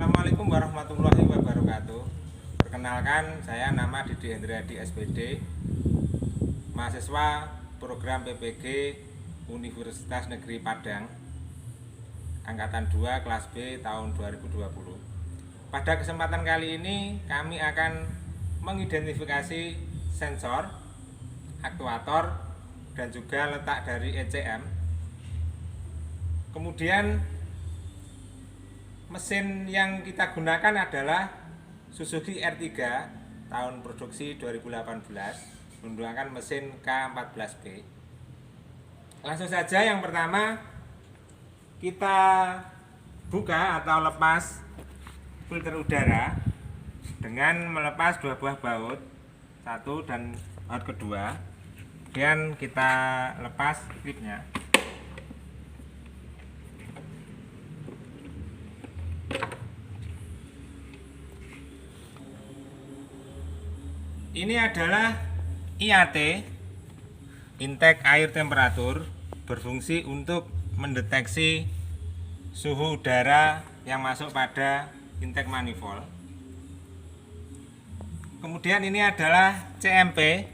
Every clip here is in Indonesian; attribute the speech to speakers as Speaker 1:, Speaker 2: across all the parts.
Speaker 1: Assalamualaikum warahmatullahi wabarakatuh. Perkenalkan, saya nama Didi Hendriadi SPD, mahasiswa program PPG Universitas Negeri Padang, Angkatan 2 kelas B tahun 2020. Pada kesempatan kali ini kami akan mengidentifikasi sensor, aktuator, dan juga letak dari ECM. Kemudian mesin yang kita gunakan adalah Suzuki R3 tahun produksi 2018 menggunakan mesin K14B. Langsung saja, yang pertama kita buka atau lepas filter udara dengan melepas dua buah baut, satu dan baut kedua. Kemudian kita lepas klipnya. Ini adalah IAT, intake air temperatur, berfungsi untuk mendeteksi suhu udara yang masuk pada intake manifold. Kemudian ini adalah CMP,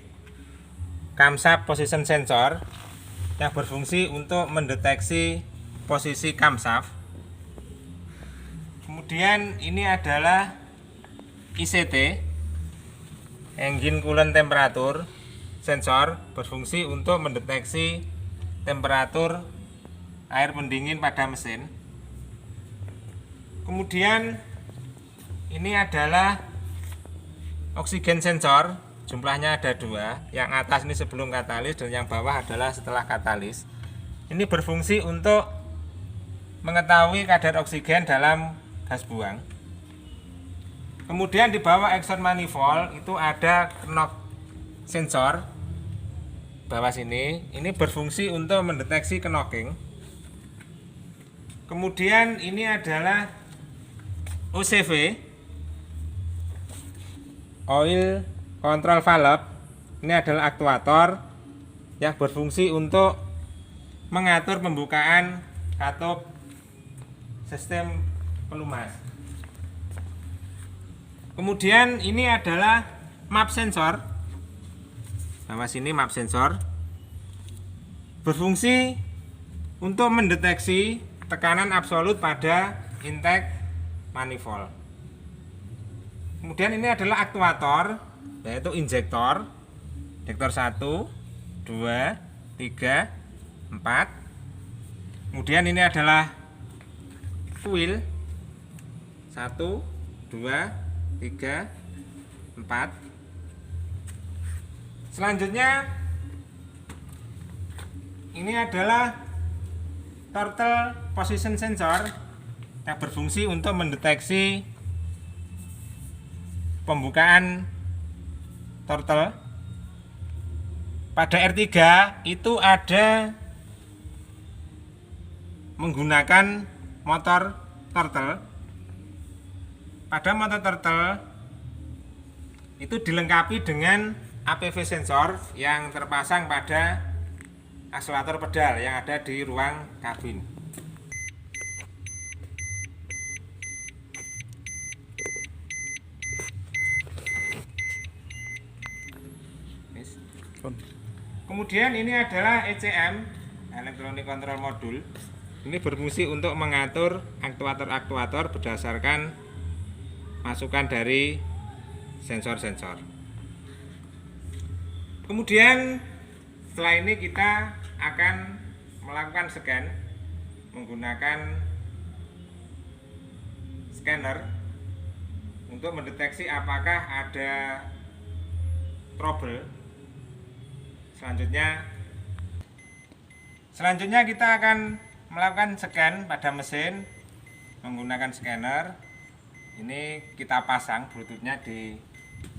Speaker 1: camshaft position sensor, yang berfungsi untuk mendeteksi posisi camshaft. Kemudian ini adalah ICT, engine coolant temperatur sensor, berfungsi untuk mendeteksi temperatur air pendingin pada mesin. Kemudian ini adalah oksigen sensor, jumlahnya ada dua, yang atas ini sebelum katalis dan yang bawah adalah setelah katalis. Ini berfungsi untuk mengetahui kadar oksigen dalam gas buang. Kemudian di bawah exhaust manifold itu ada knock sensor bawah sini. Ini berfungsi untuk mendeteksi knocking. Kemudian ini adalah OCV, oil control valve. Ini adalah aktuator yang berfungsi untuk mengatur pembukaan katup sistem pelumas. Kemudian ini adalah map sensor. Bawah sini map sensor berfungsi untuk mendeteksi tekanan absolut pada intake manifold. Kemudian ini adalah aktuator, yaitu injektor 1, 2, 3, 4. Kemudian ini adalah fuel 1, 2, 3, 4. Selanjutnya ini adalah throttle position sensor yang berfungsi untuk mendeteksi pembukaan throttle. Pada R3 itu ada menggunakan motor throttle. Pada motor throttle itu dilengkapi dengan APV sensor yang terpasang pada akselerator pedal yang ada di ruang kabin. Kemudian ini adalah ECM, Electronic Control Module. Ini berfungsi untuk mengatur aktuator-aktuator berdasarkan masukan dari sensor-sensor. Kemudian setelah ini kita akan melakukan scan menggunakan scanner untuk mendeteksi apakah ada trouble. Selanjutnya kita akan melakukan scan pada mesin menggunakan scanner. Ini kita pasang bluetoothnya di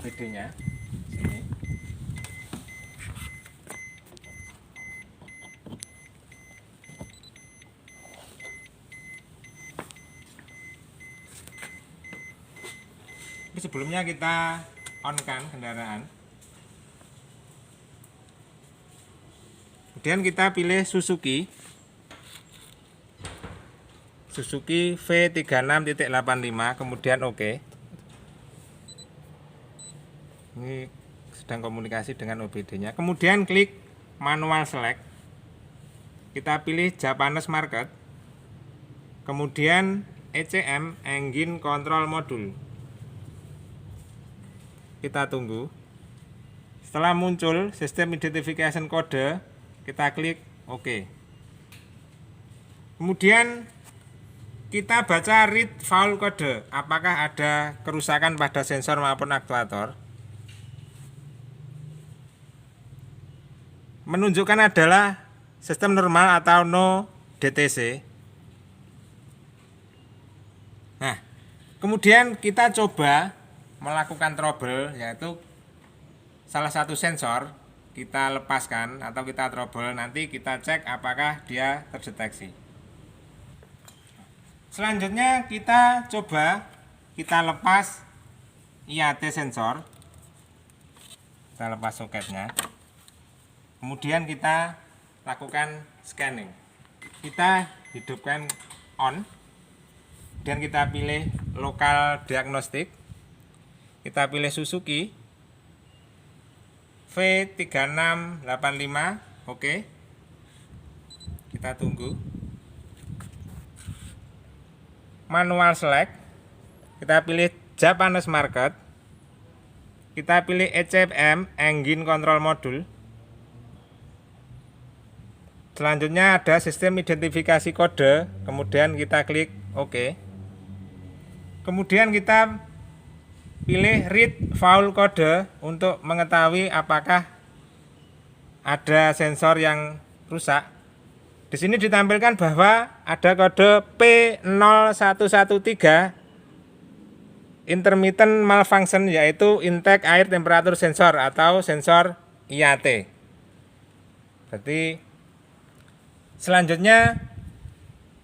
Speaker 1: BD-nya sini. Tapi sebelumnya kita on-kan kendaraan. Kemudian kita pilih Suzuki. Suzuki V36.85, kemudian oke. Ini sedang komunikasi dengan OBD-nya. Kemudian klik manual select. Kita pilih Japanese market. Kemudian ECM, engine control module. Kita tunggu. Setelah muncul sistem identification code, kita klik OK. Kemudian kita baca read fault code, apakah ada kerusakan pada sensor maupun aktuator. Menunjukkan adalah sistem normal atau no DTC. Nah, kemudian kita coba melakukan trouble, yaitu salah satu sensor kita lepaskan atau kita trouble, nanti kita cek apakah dia terdeteksi. Selanjutnya kita coba kita lepas IAT sensor, kita lepas soketnya, kemudian kita lakukan scanning. Kita hidupkan on, dan kita pilih lokal diagnostik, kita pilih Suzuki V3685, oke. Kita tunggu. Manual select, kita pilih Japanese market, kita pilih ECM, engine control module. Selanjutnya ada sistem identifikasi kode, kemudian kita klik OK. Kemudian kita pilih read fault code untuk mengetahui apakah ada sensor yang rusak. Di sini ditampilkan bahwa ada kode P0113 intermittent malfunction, yaitu intake air temperatur sensor atau sensor IAT. Berarti selanjutnya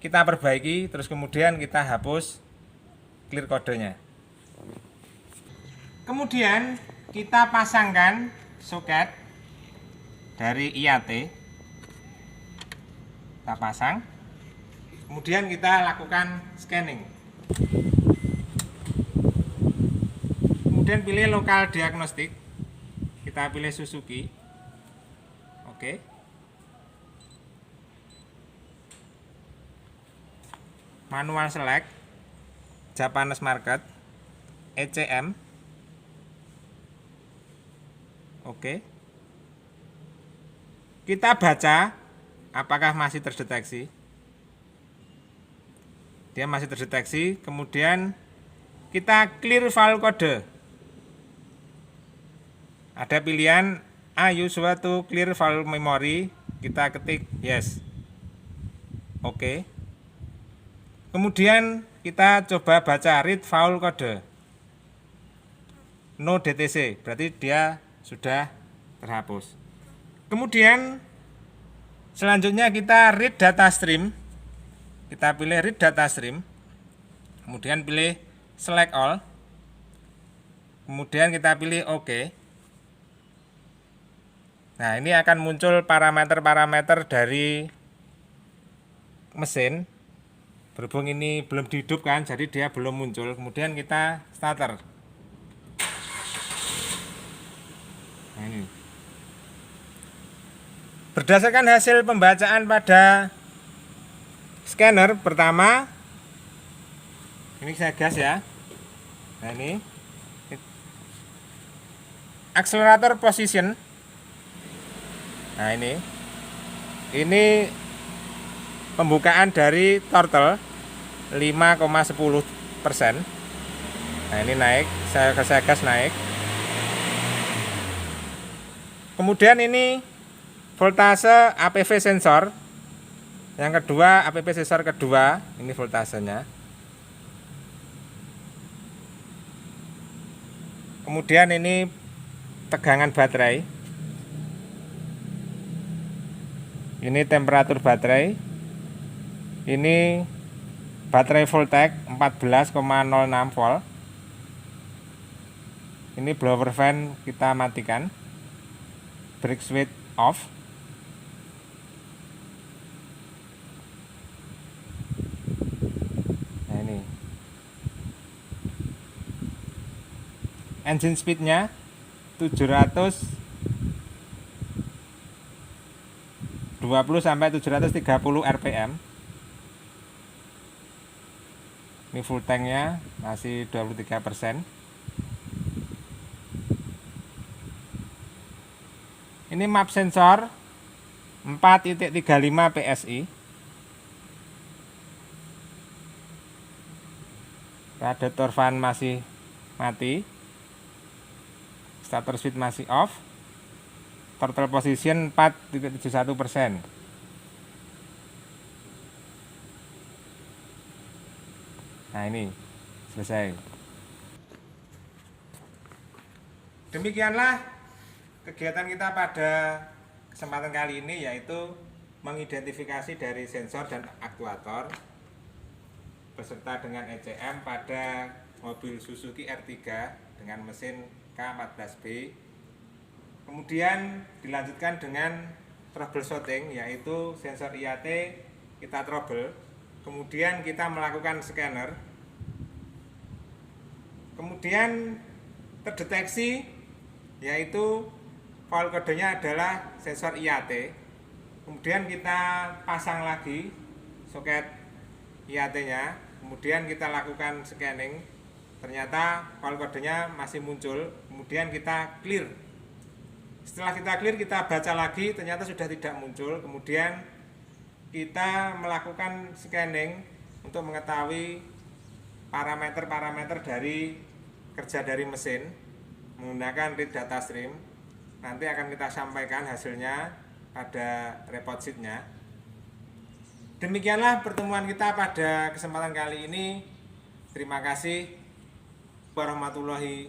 Speaker 1: kita perbaiki, terus kemudian kita hapus clear kodenya. Kemudian kita pasangkan soket dari IAT. Kita pasang, kemudian kita lakukan scanning. Kemudian pilih lokal diagnostik, kita pilih Suzuki, oke. Manual select, Japanese market, ECM, oke. Kita baca apakah masih terdeteksi. Dia masih terdeteksi. Kemudian kita clear file code. Ada pilihan use to clear file memory. Kita ketik yes, oke. Kemudian kita coba baca read file code, no DTC, berarti dia sudah terhapus. Kemudian selanjutnya kita read data stream. Kita pilih read data stream. Kemudian pilih select all. Kemudian kita pilih OK. Nah, ini akan muncul parameter-parameter dari mesin. Berhubung ini belum dihidupkan, jadi dia belum muncul. Kemudian kita starter. Nah, ini. Berdasarkan hasil pembacaan pada scanner pertama, ini saya gas ya. Nah, ini accelerator position. Nah, ini pembukaan dari throttle 5,10%. Nah, ini naik, saya gas naik. Kemudian ini voltase APV sensor. Yang kedua, APV sensor kedua, ini voltasenya. Kemudian ini tegangan baterai. Ini temperatur baterai. Ini baterai voltage 14,06 volt. Ini blower fan kita matikan. Brake switch off. engine speednya 720 sampai 730 rpm. Ini full tanknya masih 23%. Ini map sensor 4.35 PSI. Radiator fan masih mati. Starter switch masih off. Throttle position 4.71%. Nah, ini selesai. Demikianlah kegiatan kita pada kesempatan kali ini, yaitu mengidentifikasi dari sensor dan aktuator beserta dengan ECM pada mobil Suzuki R3 dengan mesin K14B. Kemudian dilanjutkan dengan troubleshooting, yaitu sensor IAT kita trouble. Kemudian kita melakukan scanner. Kemudian terdeteksi, yaitu fault kodenya adalah sensor IAT. Kemudian kita pasang lagi soket IAT-nya, kemudian kita lakukan scanning, ternyata fault kodenya masih muncul, kemudian kita clear. Setelah kita clear, kita baca lagi, ternyata sudah tidak muncul, kemudian kita melakukan scanning untuk mengetahui parameter-parameter dari kerja dari mesin menggunakan read data stream. Nanti akan kita sampaikan hasilnya pada report sheet-nya. Demikianlah pertemuan kita pada kesempatan kali ini. Terima kasih warahmatullahi